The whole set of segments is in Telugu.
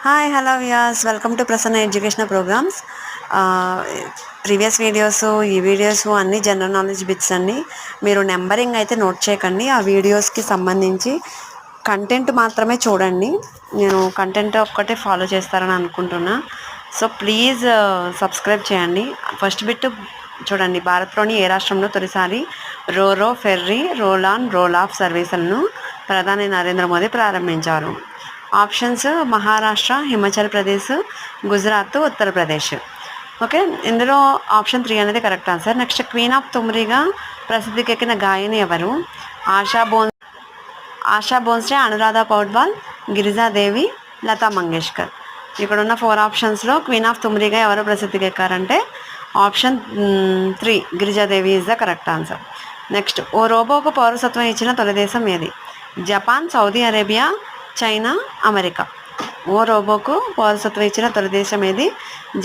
Hi hello viewers, welcome to Prasanna educational programs. Previous videos, ఈ వీడియోస్ అన్నీ జనరల్ నాలెడ్జ్ బిట్స్ అన్నీ. మీరు నెంబరింగ్ అయితే నోట్ చేయకండి. ఆ వీడియోస్కి సంబంధించి కంటెంట్ మాత్రమే చూడండి. నేను కంటెంట్ ఒక్కటే ఫాలో చేస్తారని అనుకుంటున్నా. సో ప్లీజ్ సబ్స్క్రైబ్ చేయండి. ఫస్ట్ బిట్ చూడండి. భారత్లోని ఏ రాష్ట్రంలో తొలిసారి roro ferry roll on roll off సర్వీసులను ప్రధాని నరేంద్ర మోదీ ప్రారంభించారు? ఆప్షన్స్ మహారాష్ట్ర, హిమాచల్ ప్రదేశ్, గుజరాత్, ఉత్తరప్రదేశ్. ఓకే, ఇందులో ఆప్షన్ 3 అనేది correct answer. Next, queen of తుమ్రిగా ప్రసిద్ధికెక్కిన గాయని ఎవరు? ఆశా భోన్స్లే, అనురాధ పౌడ్వాల్, గిరిజాదేవి, లతా మంగేష్కర్. ఇక్కడ ఉన్న 4 ఆప్షన్స్లో క్వీన్ ఆఫ్ తుమ్రిగా ఎవరు ప్రసిద్ధికి ఎక్కారంటే option 3 Girija Devi is the correct answer. Next, ఓ రోబోకు పౌరసత్వం ఇచ్చిన తొలి దేశం ఏది? Japan, Saudi Arabia, China, America. ఓ రోబోకు పౌరసత్వం ఇచ్చిన తొలి దేశం ఏది?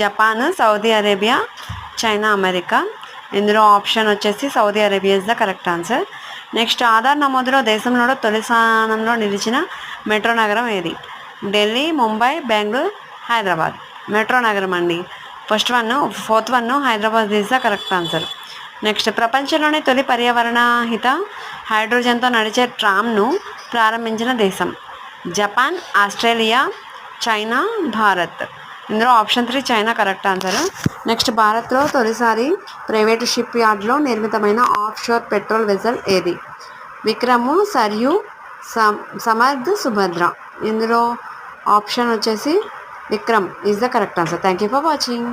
Japan, Saudi Arabia, China, America. ఇందులో ఆప్షన్ వచ్చేసి Saudi Arabia is the correct answer. Next, Aadhaar నమోదులో దేశంలో తొలి స్థానంలో నిలిచిన మెట్రో నగరం ఏది? ఢిల్లీ, ముంబై, బెంగళూరు, హైదరాబాద్. మెట్రో నగరం అండి. Fourth one Hyderabad is the correct answer. Next, ప్రపంచంలోని తొలి పర్యావరణ హిత హైడ్రోజన్తో నడిచే ట్రామ్ను ప్రారంభించిన దేశం? Japan, Australia, China, Bharat. ఇందులో option 3 China correct answer. Next, భారత్లో తొలిసారి ప్రైవేటు షిప్ యార్డ్లో నిర్మితమైన ఆఫ్ షోర్ పెట్రోల్ వెజల్ ఏది? విక్రమ్, సర్యు, సమర్థ్, సుభద్ర. ఇందులో ఆప్షన్ వచ్చేసి Vikram is the correct answer. Thank you for watching.